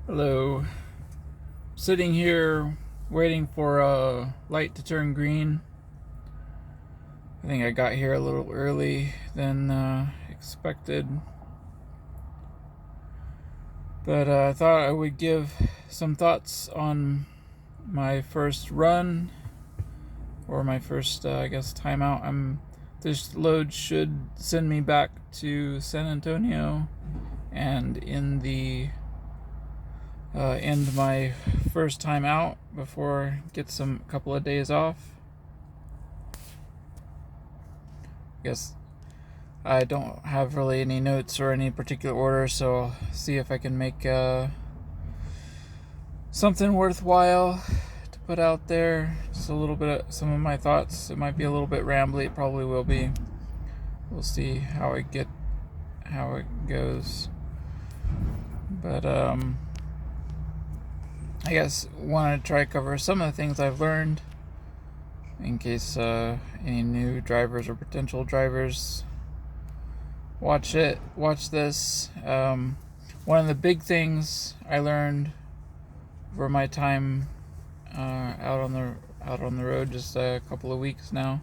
Hello. Sitting here waiting for a light to turn green. I think I got here a little early than expected. But I thought I would give some thoughts on my first run, or my first, time out. This load should send me back to San Antonio, and in the end my first time out before get some couple of days off. I guess I don't have really any notes or any particular order, so I'll see if I can make something worthwhile to put out there. Just a little bit of some of my thoughts. It might be a little bit rambly. It probably will be. We'll see how it goes. But I guess want to try to cover some of the things I've learned in case any new drivers or potential drivers watch this. One of the big things I learned over my time out on the road, just a couple of weeks now,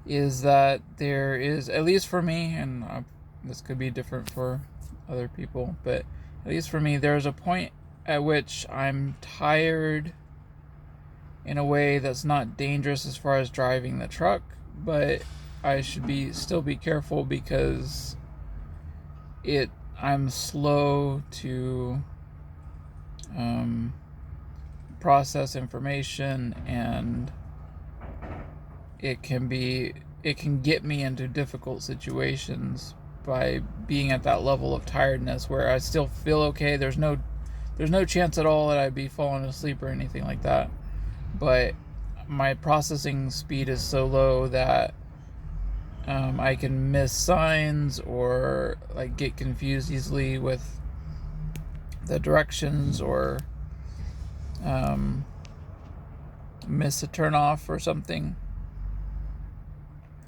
is that there is, at least for me, and this could be different for other people, but at least for me, there's a point at which I'm tired in a way that's not dangerous as far as driving the truck, but I should still be careful because I'm slow to process information, and it can get me into difficult situations by being at that level of tiredness where I still feel okay. There's no chance at all that I'd be falling asleep or anything like that, but my processing speed is so low that I can miss signs or like get confused easily with the directions, or miss a turnoff or something,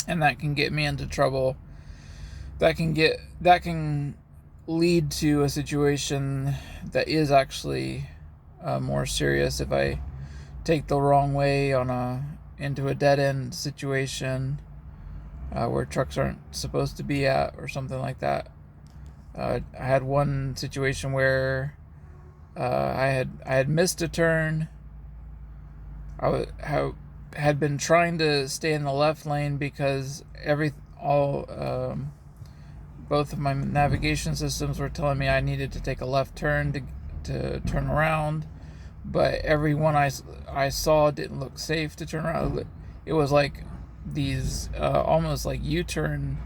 and that can get me into trouble. That can lead to a situation that is actually more serious if I take the wrong way into a dead end situation where trucks aren't supposed to be at, or something like that. I had one situation where I had missed a turn. Had been trying to stay in the left lane because both of my navigation systems were telling me I needed to take a left turn to turn around, but every one I saw didn't look safe to turn around. It was like these almost like U-turn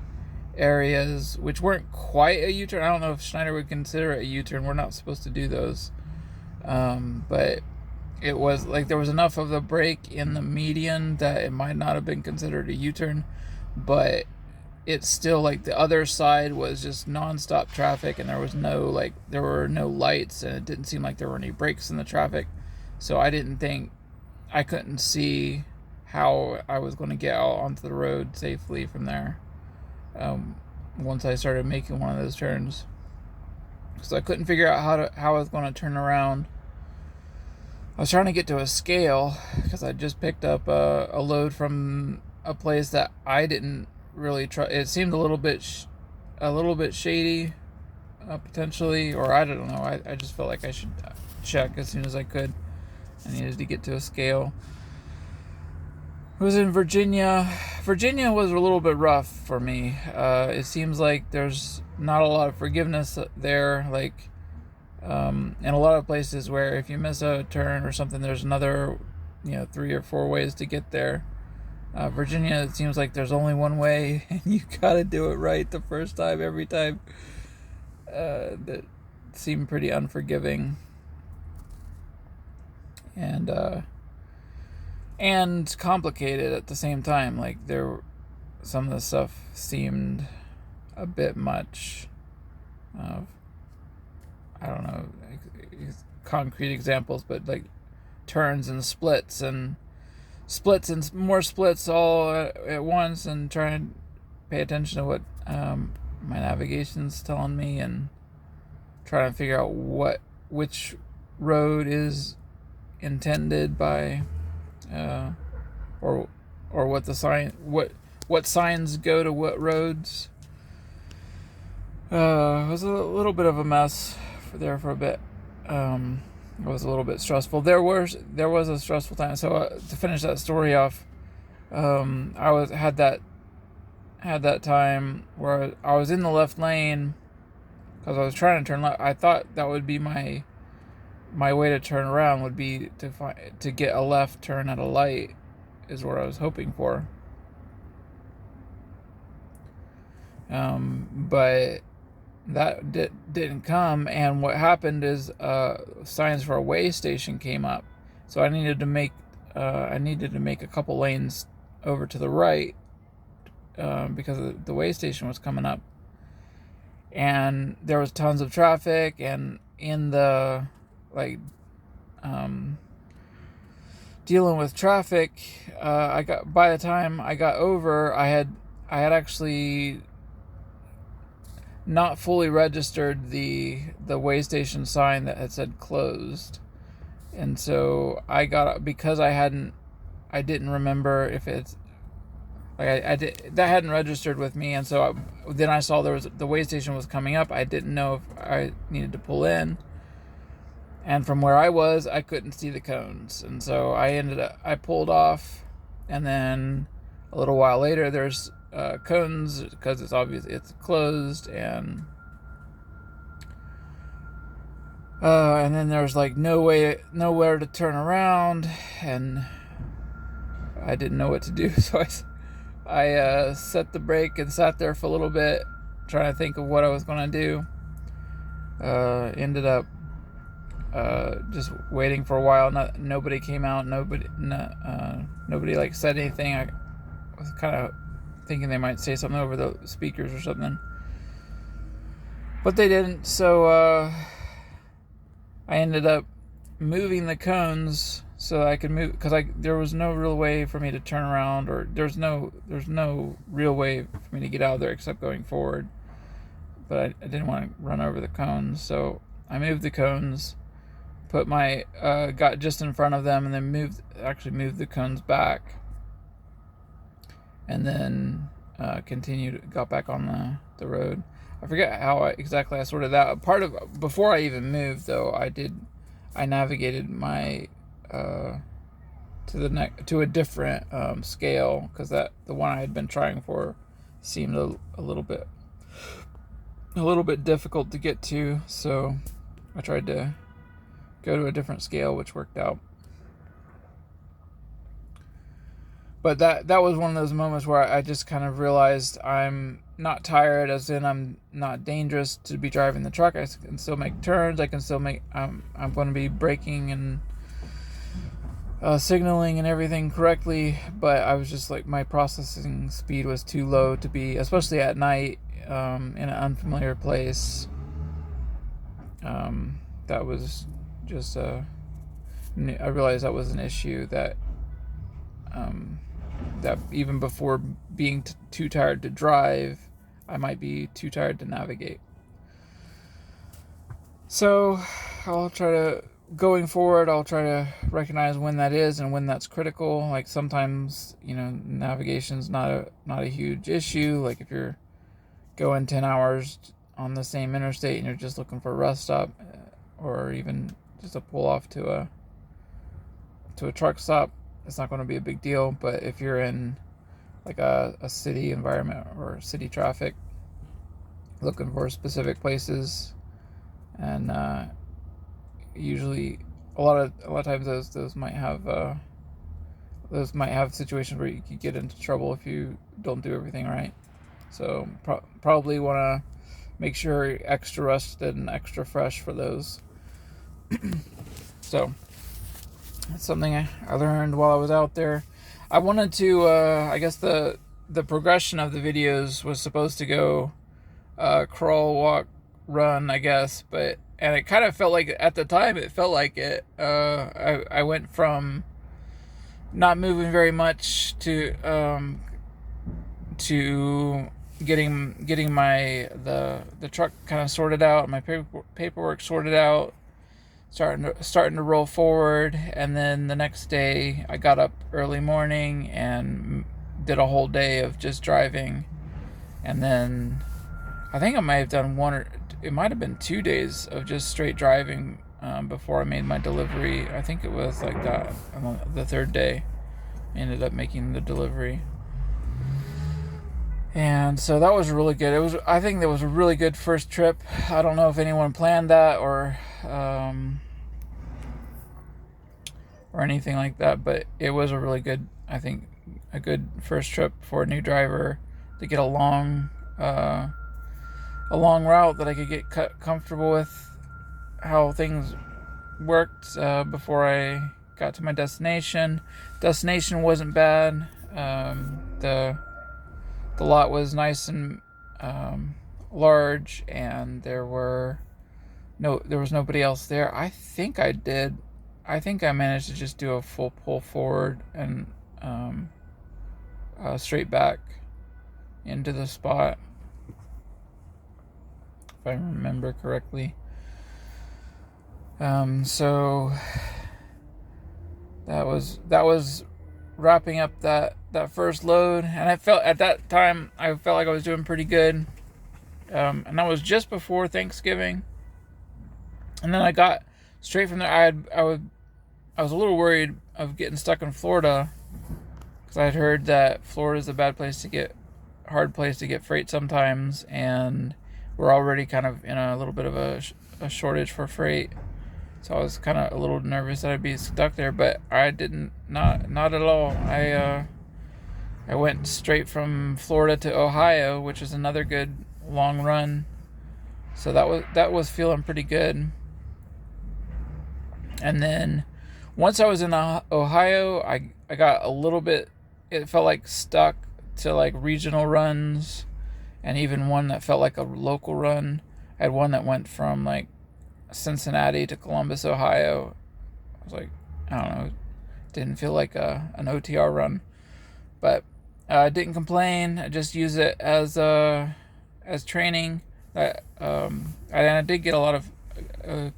areas, which weren't quite a U-turn. I don't know if Schneider would consider it a U-turn. We're not supposed to do those. But it was like there was enough of the break in the median that it might not have been considered a U-turn, but it's still like the other side was just non-stop traffic, and there were no lights, and it didn't seem like there were any breaks in the traffic. So I couldn't see how I was going to get out onto the road safely from there once I started making one of those turns. So I couldn't figure out how I was going to turn around. I was trying to get to a scale because I just picked up a load from a place that I didn't really trust. It seemed a little bit shady, potentially, or I don't know. I just felt like I should check as soon as I could. I needed to get to a scale. It was in Virginia. Virginia was a little bit rough for me. It seems like there's not a lot of forgiveness there, like in a lot of places where if you miss a turn or something, there's another 3 or 4 ways to get there. Virginia, it seems like there's only one way, and you gotta do it right the first time, every time. That seemed pretty unforgiving, and complicated at the same time. Like some of the stuff seemed a bit much. I don't know concrete examples, but like turns and splits and more splits all at once, and try and pay attention to what my navigation's telling me, and trying to figure out what which road is intended by, or what the sign, what signs go to what roads. It was a little bit of a mess for a bit. It was a little bit stressful. There was a stressful time. So to finish that story off, I had that time where I was in the left lane because I was trying to turn left. I thought that would be my way to turn around, would be to get a left turn at a light, is what I was hoping for. But that didn't come, and what happened is signs for a way station came up, so I needed to make a couple lanes over to the right because the way station was coming up, and there was tons of traffic, and in the dealing with traffic, by the time I got over, I had actually not fully registered the way station sign that had said closed, and so because I didn't remember if it's that hadn't registered with me, and so then I saw the way station was coming up. I didn't know if I needed to pull in, and from where I was, I couldn't see the cones, and so I pulled off, and then a little while later there's cones because it's obvious it's closed, and then there's nowhere to turn around, and I didn't know what to do, so I set the brake and sat there for a little bit trying to think of what I was going to do. Ended up just waiting for a while. Nobody came out. Nobody said anything. I was kind of thinking they might say something over the speakers or something, but they didn't. So I ended up moving the cones so I could move, because there was no real way for me to turn around, or there's no real way for me to get out of there except going forward. But I didn't want to run over the cones, so I moved the cones, got just in front of them, and then moved the cones back, and then got back on the road. I forget how exactly I sorted that. Before I even moved, though, I navigated my to a different scale, because the one I had been trying for seemed a little bit difficult to get to, so I tried to go to a different scale, which worked out. But that was one of those moments where I just kind of realized I'm not tired, as in I'm not dangerous to be driving the truck. I can still make turns. I can still I'm going to be braking and signaling and everything correctly, but I was just my processing speed was too low to be, especially at night, in an unfamiliar place. That was just I realized that was an issue, that even before being too tired to drive, I might be too tired to navigate. So going forward, I'll try to recognize when that is and when that's critical. Sometimes, navigation's not a huge issue. If you're going 10 hours on the same interstate and you're just looking for a rest stop, or even just a pull off to a truck stop, it's not going to be a big deal. But if you're in a city environment or city traffic, looking for specific places, and usually a lot of times those might have situations where you could get into trouble if you don't do everything right. So probably want to make sure you're extra rested and extra fresh for those. So that's something I learned while I was out there. I wanted to, I guess the progression of the videos was supposed to go crawl, walk, run, I guess, and it kind of felt like, at the time, it felt like it. I went from not moving very much to getting my the truck kind of sorted out, my paperwork sorted out, starting to roll forward. And then the next day I got up early morning and did a whole day of just driving. And then I think I might have done it might have been 2 days of just straight driving before I made my delivery. I think it was like that. On the third day, I ended up making the delivery. And so that was really good. I think that was a really good first trip. I don't know if anyone planned that or anything like that, but it was a really good, I think, a good first trip for a new driver to get a long route that I could get comfortable with how things worked before I got to my destination. Destination wasn't bad. The lot was nice and large, and there was nobody else there. I think I managed to just do a full pull forward and straight back into the spot, if I remember correctly. So that was wrapping up that first load, and at that time I felt like I was doing pretty good. And that was just before Thanksgiving. And then I got straight from there. I was a little worried of getting stuck in Florida, because I had heard that Florida is a hard place to get freight sometimes, and we're already kind of in a little bit of a shortage for freight. So I was kind of a little nervous that I'd be stuck there, but I didn't. Not at all. I went straight from Florida to Ohio, which is another good long run. So that was feeling pretty good. And then once I was in Ohio, I got a little bit. It felt like stuck to like regional runs, and even one that felt like a local run. I had one that went from like Cincinnati to Columbus, Ohio. I was like, I don't know, didn't feel like an OTR run, but I didn't complain. I just used it as training. I did get a lot of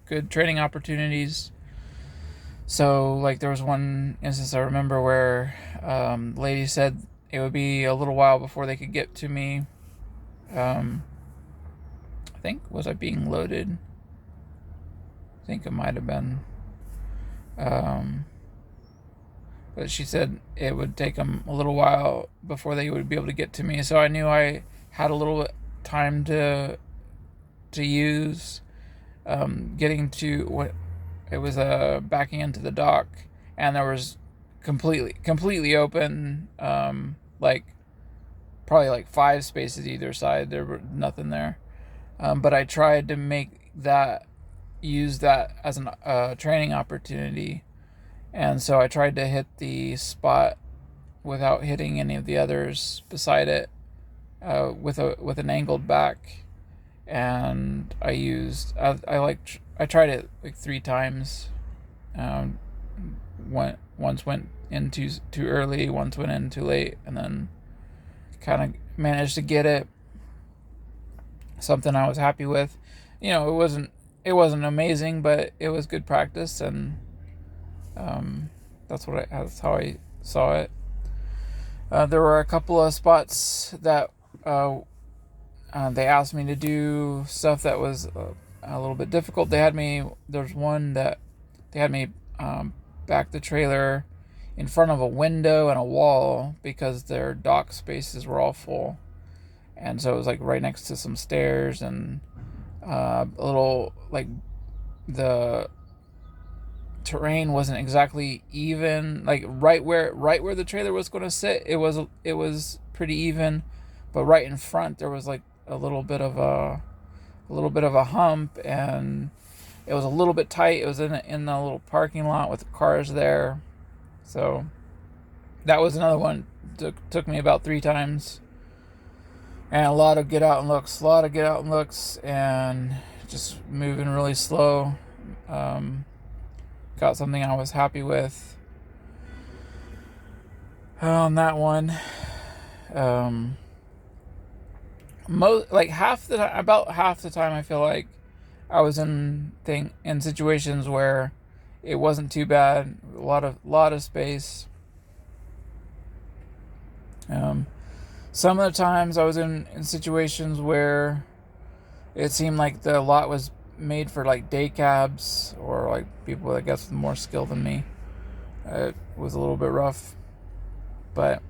good training opportunities. So like there was one instance I remember where the lady said it would be a little while before they could get to me. I think, was I being loaded? I think it might have been. But she said it would take them a little while before they would be able to get to me. So I knew I had a little bit time to use. Getting to what it was, backing into the dock, and there was completely open, like probably like 5 spaces either side. There were nothing there. But I tried to use that as a training opportunity, and so I tried to hit the spot without hitting any of the others beside it, with an angled back. And I tried it like 3 times. Once went in too early, once went in too late, and then kind of managed to get it. Something I was happy with. It wasn't amazing, but it was good practice, and that's how I saw it. There were a couple of spots that they asked me to do stuff that was a little bit difficult. There's one that they had me back the trailer in front of a window and a wall because their dock spaces were all full. And so it was like right next to some stairs, and a little, like, the terrain wasn't exactly even, like right where the trailer was going to sit. It was pretty even, but right in front there was like a little bit of a hump, and it was a little bit tight. It was in a little parking lot with cars there. So that was another one. Took me about 3 times. And a lot of get out and looks, and just moving really slow. Got something I was happy with on that one. About half the time I feel like I was in situations where it wasn't too bad, a lot of space. Some of the times I was in situations where it seemed like the lot was made for like day cabs or like people that guess with more skill than me. It was a little bit rough, but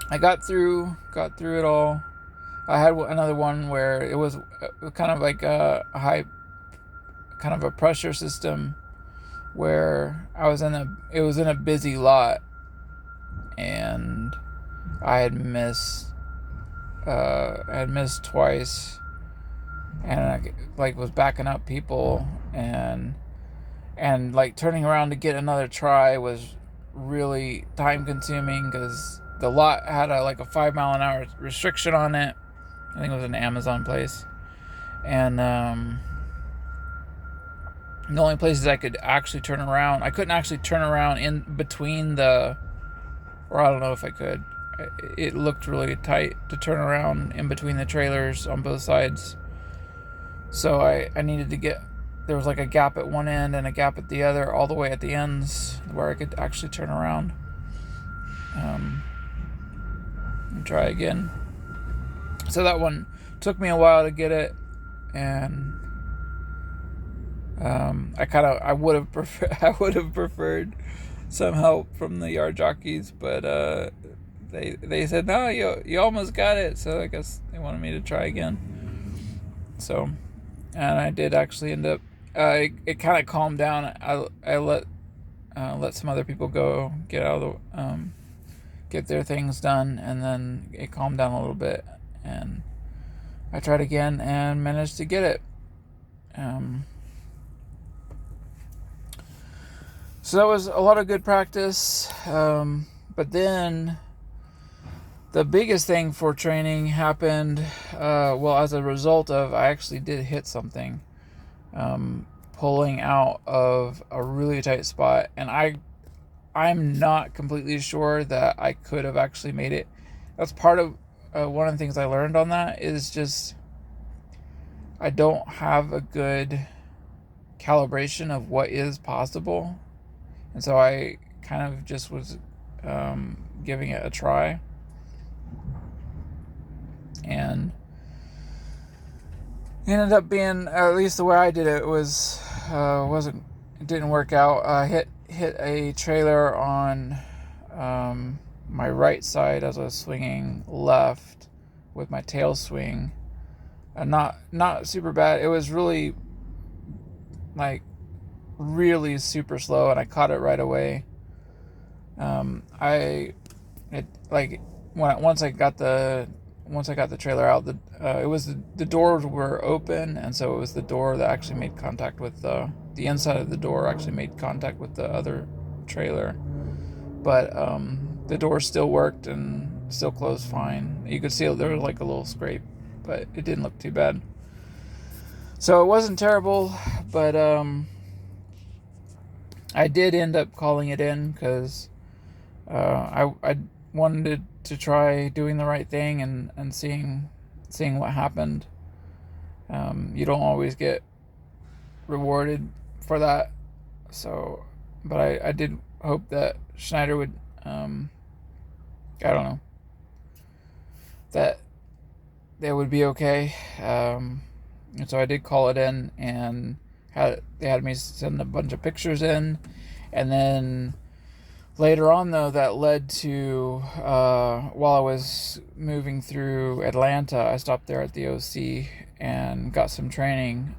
I got through it all. I had another one where it was kind of like a high, kind of a pressure system, where it was in a busy lot, and I had missed twice, and I like was backing up people, and like turning around to get another try was really time consuming because the lot had like a 5-mile-an-hour restriction on it. I think it was an Amazon place, and the only places I could actually turn around, I couldn't actually turn around in between or I don't know if I could. It looked really tight to turn around in between the trailers on both sides. So I needed to there was like a gap at one end and a gap at the other, all the way at the ends where I could actually turn around. And try again. So that one took me a while to get it, and I would have preferred some help from the yard jockeys, but they said no, you almost got it. So I guess they wanted me to try again. So, and I did actually end up. It kind of calmed down. I let some other people go get out of the get their things done, and then it calmed down a little bit, and I tried again and managed to get it. So that was a lot of good practice. But then the biggest thing for training happened, as a result of, I actually did hit something, pulling out of a really tight spot. And I'm not completely sure that I could have actually made it. That's part of one of the things I learned on that is just I don't have a good calibration of what is possible. And so I kind of just was giving it a try. And it ended up being, at least the way I did it, it didn't work out. I hit a trailer on my right side as I was swinging left with my tail swing. Not super bad. It was really super slow, and I caught it right away. Once I got the trailer out, the doors were open, and so it was the door that actually made contact with the inside of the door actually made contact with the other trailer, but the door still worked and still closed fine. You could see there was like a little scrape, but it didn't look too bad. So it wasn't terrible, but I did end up calling it in because I wanted to try doing the right thing and seeing what happened. You don't always get rewarded for that. So, but I did hope that Schneider would, I don't know, that they would be okay. And so I did call it in, and they had me send a bunch of pictures in, and then later on, though, that led to, while I was moving through Atlanta, I stopped there at the OC and got some training.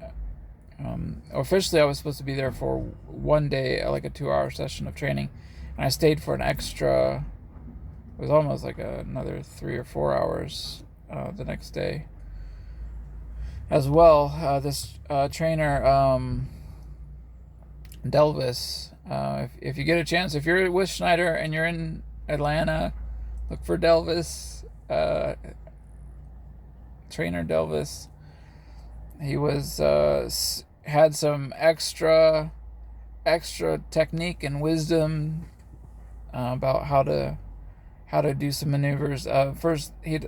Officially, I was supposed to be there for one day, like a 2-hour session of training, and I stayed for an extra, it was almost like another 3 or 4 hours the next day as well. This trainer, Delvis, if you get a chance, if you're with Schneider and you're in Atlanta, look for Delvis, trainer Delvis. He was had some extra technique and wisdom about how to do some maneuvers. First, he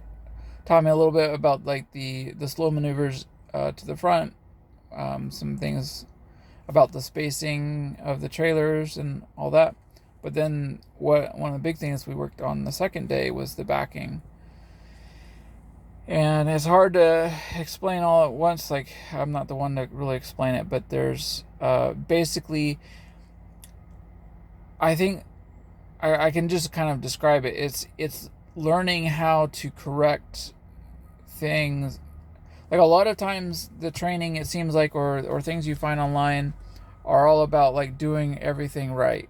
taught me a little bit about like the slow maneuvers to the front, some things about the spacing of the trailers and all that. But then one of the big things we worked on the second day was the backing. And it's hard to explain all at once. Like, I'm not the one to really explain it, but there's basically, I think I can just kind of describe it. It's learning how to correct things. Like, a lot of times the training, it seems like, or things you find online are all about like doing everything right.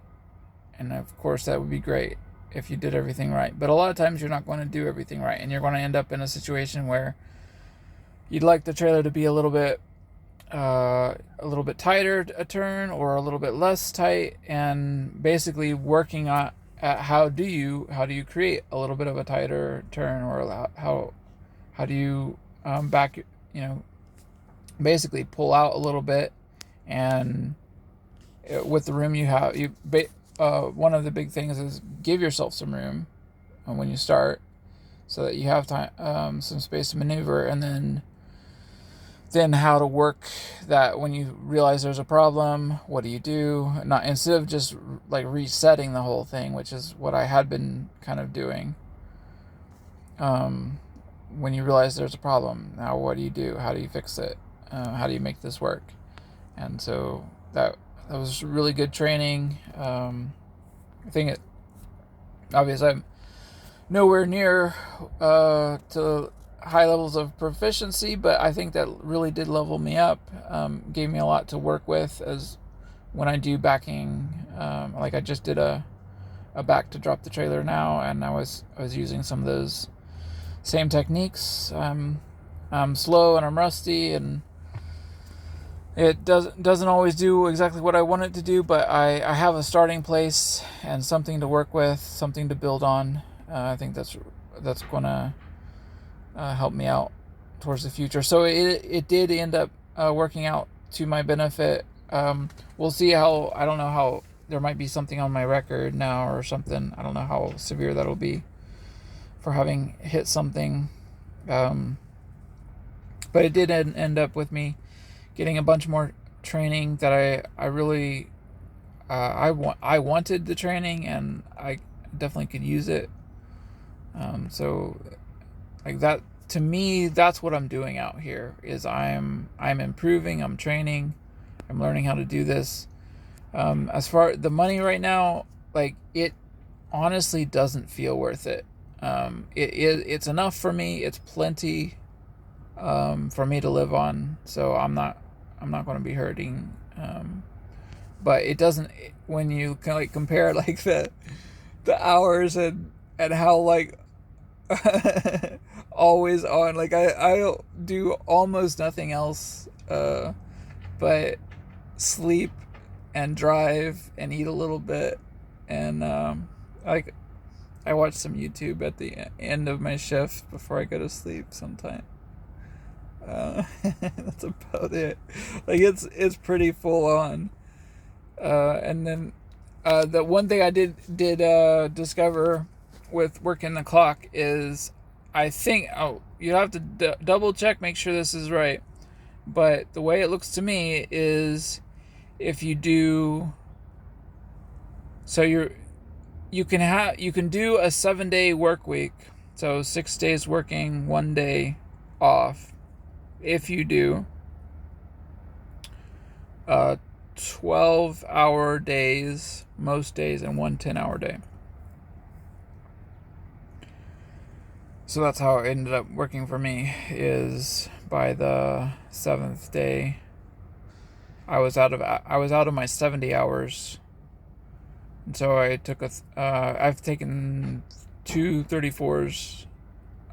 And of course that would be great if you did everything right. But a lot of times you're not going to do everything right, and you're going to end up in a situation where you'd like the trailer to be a little bit tighter a turn, or a little bit less tight, and basically working on at how do you create a little bit of a tighter turn, or how do you back, basically pull out a little bit, and with the room you have, one of the big things is give yourself some room when you start, so that you have time, some space to maneuver, and then how to work that when you realize there's a problem. What do you do? Not, instead of just like resetting the whole thing, which is what I had been kind of doing. When you realize there's a problem, now what do you do? How do you fix it? How do you make this work? And so that was really good training. I think obviously I'm nowhere near to high levels of proficiency, but I think that really did level me up. Gave me a lot to work with as when I do backing. Like, I just did a back to drop the trailer now, and I was using some of those same techniques. I'm slow and I'm rusty, and it doesn't always do exactly what I want it to do, but I have a starting place and something to work with, something to build on. I think that's going to help me out towards the future. So it did end up working out to my benefit. We'll see how, I don't know how, there might be something on my record now or something. I don't know how severe that'll be for having hit something. But it did end up with me getting a bunch more training that I really I wanted the training, and I definitely could use it. So like that, to me, that's what I'm doing out here, is I'm improving, I'm training, I'm learning how to do this. As far the money right now, like, it honestly doesn't feel worth it. It's enough for me. It's plenty for me to live on. So I'm not going to be hurting. But it doesn't, when you kind of like compare like the hours and how like always on, like I do almost nothing else but sleep and drive and eat a little bit, and like I watch some YouTube at the end of my shift before I go to sleep sometime. That's about it. Like, it's pretty full on. And then the one thing I did discover with working the clock is, I think, you have to double check, make sure this is right, but the way it looks to me is, if you do, so you can do a 7-day work week, so 6 days working, 1 day off, if you do 12-hour days most days and 1 10-hour day. So that's how it ended up working for me, is by the 7th day I was out of my 70 hours. And so I took I've taken 2 34s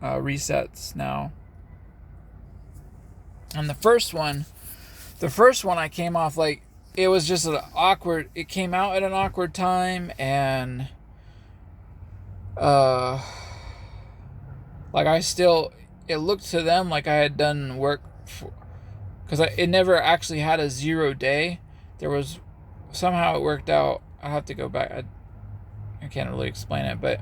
resets now. And the first one I came off, like, it was just it came out at an awkward time, and like, it looked to them like I had done work because it never actually had a 0 day. There was, somehow it worked out. I'll have to go back. I can't really explain it, but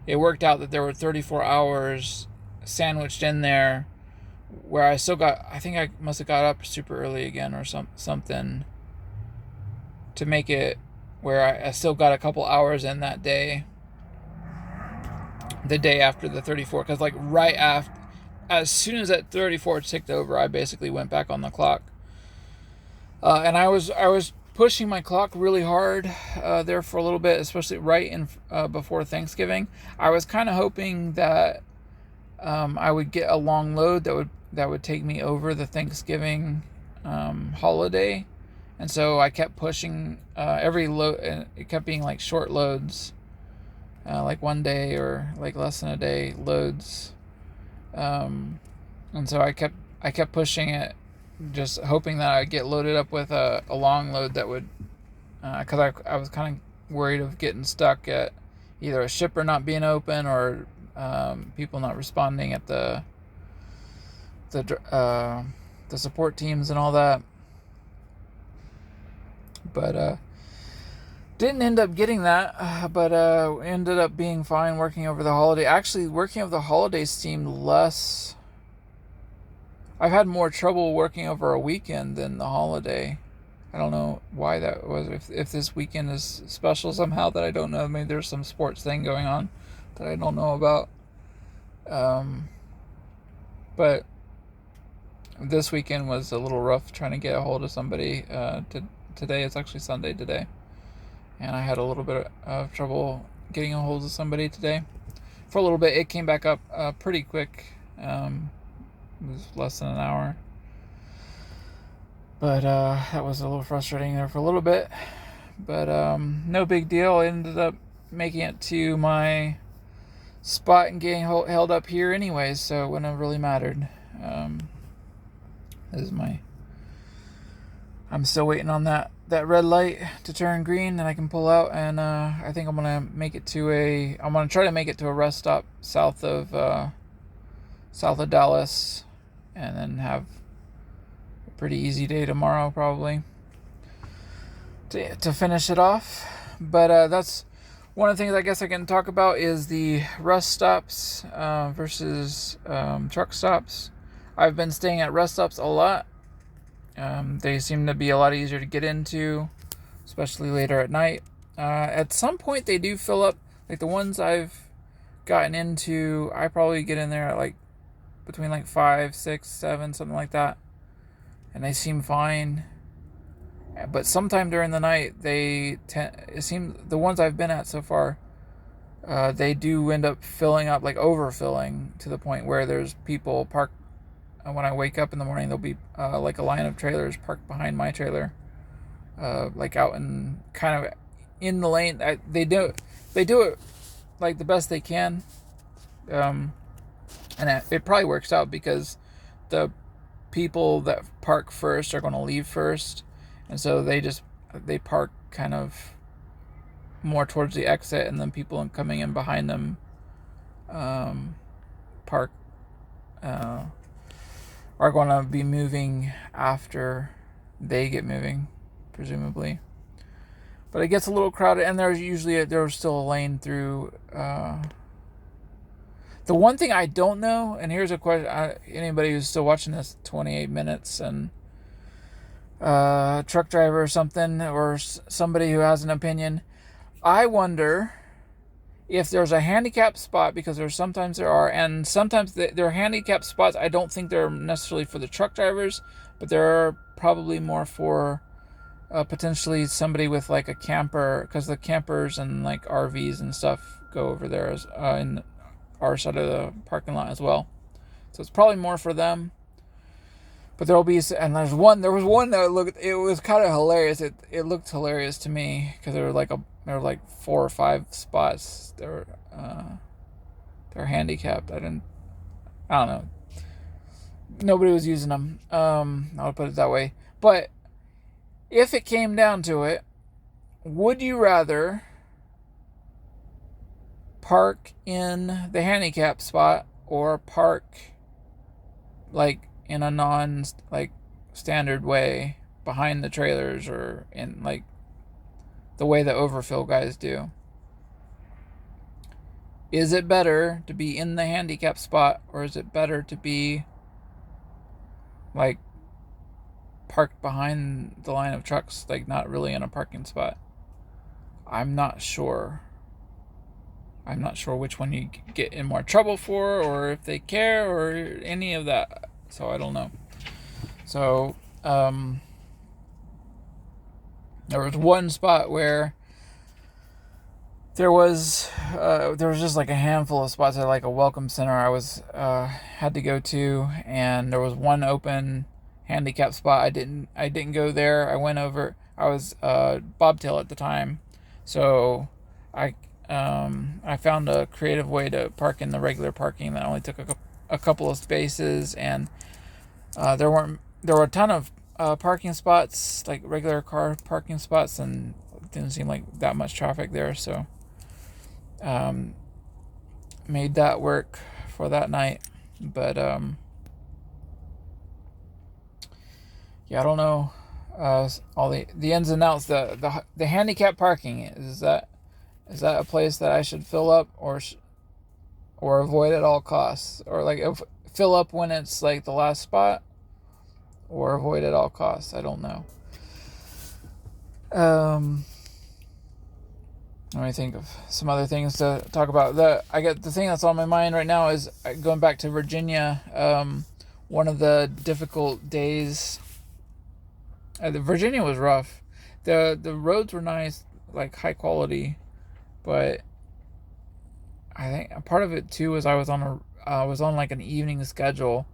it worked out that there were 34 hours sandwiched in there where I still got, I think I must have got up super early again or something to make it where I still got a couple hours in that day, the day after the 34, because like right after, as soon as that 34 ticked over, I basically went back on the clock, and I was pushing my clock really hard there for a little bit, especially right in before Thanksgiving. I was kind of hoping that I would get a long load that would take me over the Thanksgiving holiday, and so I kept pushing every load, and it kept being like short loads, like one day or like less than a day loads, and so I kept pushing it, just hoping that I'd get loaded up with a long load that would, because I was kind of worried of getting stuck at either a shipper not being open or people not responding at the support teams and all that. But didn't end up getting that, but ended up being fine working over the holiday. Actually, working over the holidays seemed less. I've had more trouble working over a weekend than the holiday. I don't know why that was. If this weekend is special somehow that I don't know. Maybe there's some sports thing going on that I don't know about. But this weekend was a little rough trying to get a hold of somebody. Today, it's actually Sunday today, and I had a little bit of trouble getting a hold of somebody today. For a little bit, it came back up pretty quick. It was less than an hour. But that was a little frustrating there for a little bit. But no big deal. I ended up making it to my spot and getting held up here anyways, so it wouldn't have really mattered. This is I'm still waiting on that red light to turn green and I can pull out, and I think I'm gonna try to make it to a rest stop south of Dallas, and then have a pretty easy day tomorrow probably to finish it off. But that's one of the things I guess I can talk about is the rest stops versus truck stops. I've been staying at rest stops a lot. They seem to be a lot easier to get into, especially later at night. At some point they do fill up. Like the ones I've gotten into, I probably get in there at like between like 5, 6, 7, something like that, and they seem fine. But sometime during the night, it seems the ones I've been at so far, they do end up filling up, like overfilling to the point where there's people parked. When I wake up in the morning, there'll be like a line of trailers parked behind my trailer, like out in kind of in the lane. They do it like the best they can, and it probably works out because the people that park first are going to leave first, and so they park kind of more towards the exit, and then people coming in behind them park are going to be moving after they get moving, presumably. But it gets a little crowded, and there's still a lane through. The one thing I don't know, and here's a question: anybody who's still watching this 28 minutes and truck driver or something, or somebody who has an opinion, I wonder if there's a handicap spot, because sometimes there are, and sometimes there are handicap spots. I don't think they're necessarily for the truck drivers, but there are probably more for potentially somebody with like a camper, because the campers and like RVs and stuff go over there in our side of the parking lot as well. So it's probably more for them. But there was one that it was kind of hilarious. It looked hilarious to me because there were like 4 or 5 spots. They're handicapped. I don't know. Nobody was using them. I'll put it that way. But if it came down to it, would you rather park in the handicap spot or park like in a standard way behind the trailers, or in like the way the overfill guys do? Is it better to be in the handicap spot, or is it better to be like parked behind the line of trucks, like not really in a parking spot. I'm not sure. I'm not sure which one you get in more trouble for, or if they care, or any of that. So I don't know. So there was one spot where there was just like a handful of spots at like a welcome center I was had to go to, and there was one open handicap spot. I didn't go there. I went over. I was bobtail at the time, so I found a creative way to park in the regular parking that only took a couple of spaces, and there were a ton of parking spots, like regular car parking spots, and it didn't seem like that much traffic there, so made that work for that night. But yeah, I don't know all the ins and outs. The handicap parking, is that a place that I should fill up or avoid at all costs, or like fill up when it's like the last spot, or avoid at all costs? I don't know. Let me think of some other things to talk about. The thing that's on my mind right now is going back to Virginia. One of the difficult days. Virginia was rough. The roads were nice, like high quality, but I think a part of it too was I was on like an evening schedule,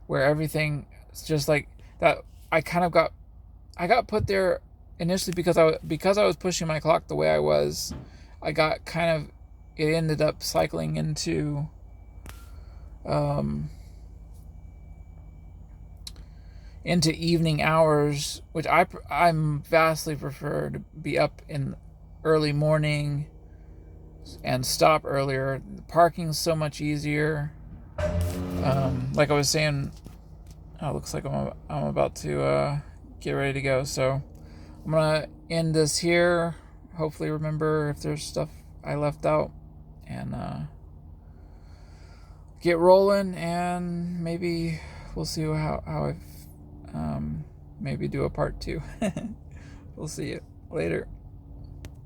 where everything just like that. I got put there initially because I was pushing my clock the way I was. I got kind of, it ended up cycling into evening hours, which I'm vastly prefer to be up in early morning and stop earlier. The parking's so much easier. Like I was saying, it looks like I'm about to get ready to go, so I'm gonna end this here. Hopefully remember if there's stuff I left out, and get rolling, and maybe we'll see how I maybe do a part 2. We'll see you later.